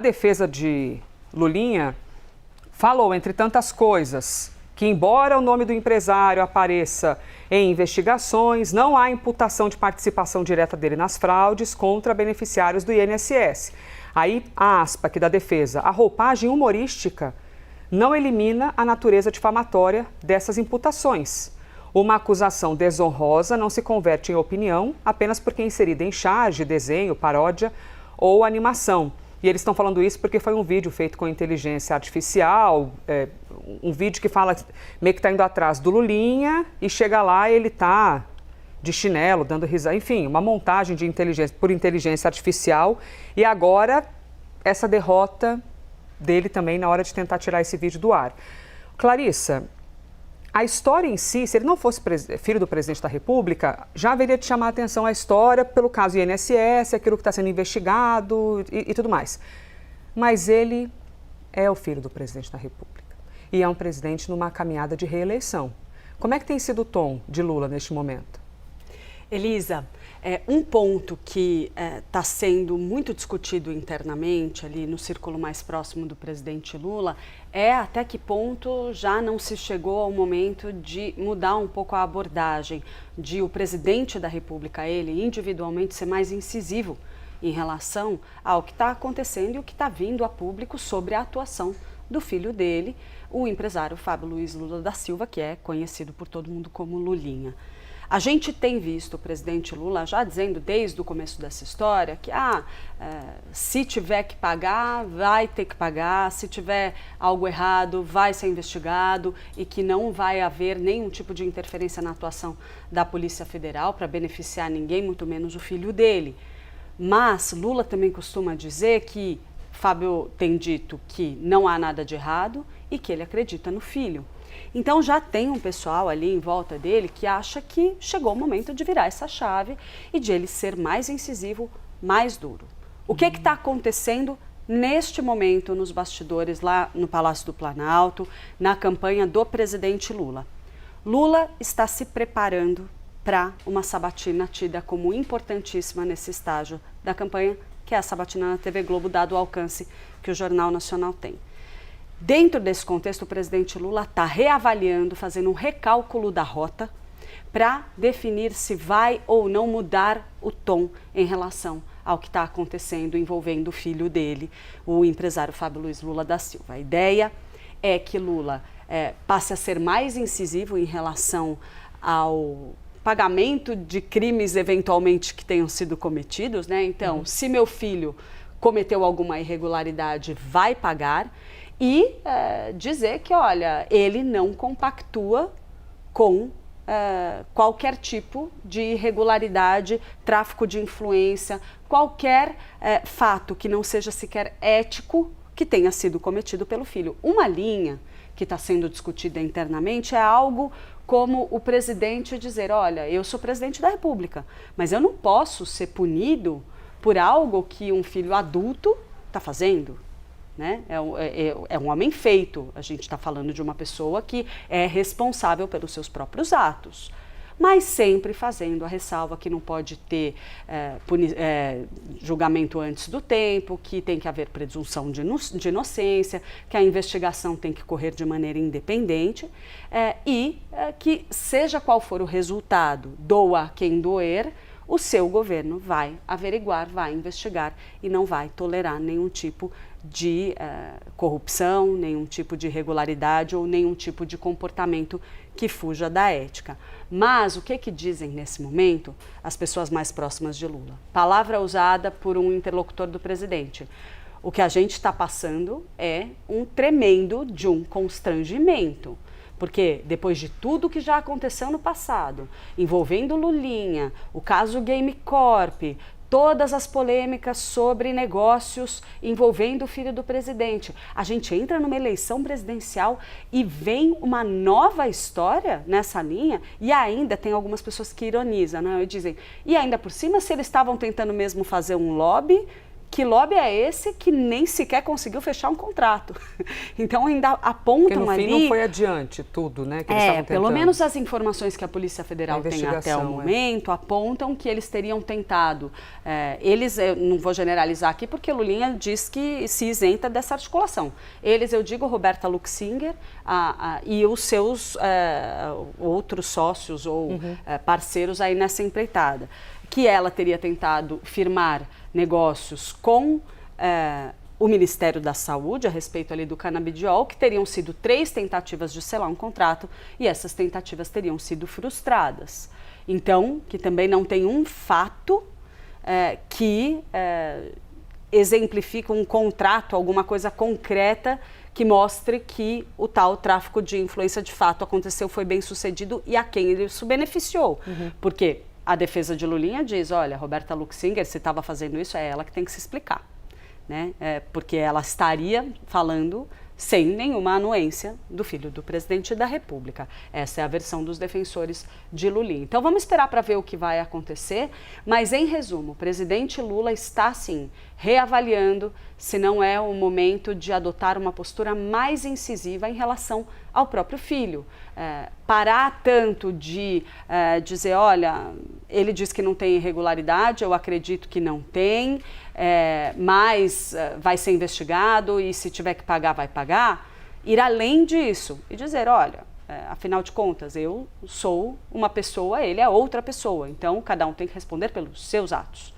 A defesa de Lulinha falou, entre tantas coisas, que embora o nome do empresário apareça em investigações, não há imputação de participação direta dele nas fraudes contra beneficiários do INSS. Aí, a aspa aqui da defesa, a roupagem humorística não elimina a natureza difamatória dessas imputações. Uma acusação desonrosa não se converte em opinião apenas porque é inserida em charge, desenho, paródia ou animação. E eles estão falando isso porque foi um vídeo feito com inteligência artificial, um vídeo que fala, meio que está indo atrás do Lulinha e chega lá e ele está de chinelo, dando risada. Enfim, uma montagem de inteligência, por inteligência artificial. E agora, essa derrota dele também na hora de tentar tirar esse vídeo do ar. Clarissa, a história em si, se ele não fosse filho do presidente da República, já haveria de chamar a atenção a história pelo caso INSS, aquilo que está sendo investigado e tudo mais. Mas ele é o filho do presidente da República e é um presidente numa caminhada de reeleição. Como é que tem sido o tom de Lula neste momento? Elisa, um ponto que está sendo muito discutido internamente ali no círculo mais próximo do presidente Lula é até que ponto já não se chegou ao momento de mudar um pouco a abordagem, de o presidente da República, ele individualmente ser mais incisivo em relação ao que está acontecendo e o que está vindo a público sobre a atuação do filho dele, o empresário Fábio Luiz Lula da Silva, que é conhecido por todo mundo como Lulinha. A gente tem visto o presidente Lula já dizendo desde o começo dessa história que se tiver que pagar, vai ter que pagar, se tiver algo errado, vai ser investigado e que não vai haver nenhum tipo de interferência na atuação da Polícia Federal para beneficiar ninguém, muito menos o filho dele. Mas Lula também costuma dizer que Fábio tem dito que não há nada de errado e que ele acredita no filho. Então já tem um pessoal ali em volta dele que acha que chegou o momento de virar essa chave e de ele ser mais incisivo, mais duro. O que está acontecendo neste momento nos bastidores lá no Palácio do Planalto, na campanha do presidente Lula? Lula está se preparando para uma sabatina tida como importantíssima nesse estágio da campanha, que é a sabatina na TV Globo, dado o alcance que o Jornal Nacional tem. Dentro desse contexto, o presidente Lula está reavaliando, fazendo um recálculo da rota para definir se vai ou não mudar o tom em relação ao que está acontecendo envolvendo o filho dele, o empresário Fábio Luiz Lula da Silva. A ideia é que Lula passe a ser mais incisivo em relação ao pagamento de crimes eventualmente que tenham sido cometidos, né? Então, se meu filho cometeu alguma irregularidade, vai pagar. E dizer que, olha, ele não compactua com qualquer tipo de irregularidade, tráfico de influência, qualquer fato que não seja sequer ético que tenha sido cometido pelo filho. Uma linha que está sendo discutida internamente é algo como o presidente dizer, olha, eu sou presidente da República, mas eu não posso ser punido por algo que um filho adulto está fazendo. Né? É um homem feito, a gente está falando de uma pessoa que é responsável pelos seus próprios atos, mas sempre fazendo a ressalva que não pode ter julgamento antes do tempo, que tem que haver presunção de inocência, que a investigação tem que correr de maneira independente que seja qual for o resultado, doa quem doer, o seu governo vai averiguar, vai investigar e não vai tolerar nenhum tipo de corrupção, nenhum tipo de irregularidade ou nenhum tipo de comportamento que fuja da ética. Mas o que dizem nesse momento as pessoas mais próximas de Lula? Palavra usada por um interlocutor do presidente. O que a gente está passando é um tremendo de um constrangimento. Porque depois de tudo que já aconteceu no passado, envolvendo Lulinha, o caso Game Corp, todas as polêmicas sobre negócios envolvendo o filho do presidente, a gente entra numa eleição presidencial e vem uma nova história nessa linha e ainda tem algumas pessoas que ironizam, né? E dizem, e ainda por cima, se eles estavam tentando mesmo fazer um lobby, que lobby é esse que nem sequer conseguiu fechar um contrato? Então ainda apontam porque no ali... fim não foi adiante tudo, né? Que eles estavam pelo tentando. menos as informações que a Polícia Federal tem até o momento apontam que eles teriam tentado. Eu não vou generalizar aqui porque Lulinha diz que se isenta dessa articulação. Eles, eu digo, Roberta Luxinger e os seus outros sócios ou parceiros aí nessa empreitada. Que ela teria tentado firmar negócios com o Ministério da Saúde a respeito ali do canabidiol, que teriam sido 3 tentativas de selar um contrato e essas tentativas teriam sido frustradas. Então, que também não tem um fato que exemplifica um contrato, alguma coisa concreta que mostre que o tal tráfico de influência de fato aconteceu, foi bem sucedido e a quem isso beneficiou. Porque a defesa de Lulinha diz, olha, Roberta Luxinger, se estava fazendo isso, é ela que tem que se explicar, né? Porque ela estaria falando sem nenhuma anuência do filho do presidente da República. Essa é a versão dos defensores de Lulinha. Então vamos esperar para ver o que vai acontecer, mas em resumo, o presidente Lula está sim reavaliando se não é o momento de adotar uma postura mais incisiva em relação ao próprio filho. Parar tanto de dizer, olha, ele diz que não tem irregularidade, eu acredito que não tem, mas vai ser investigado e se tiver que pagar, vai pagar. Ir além disso e dizer, olha, afinal de contas, eu sou uma pessoa, ele é outra pessoa, então cada um tem que responder pelos seus atos.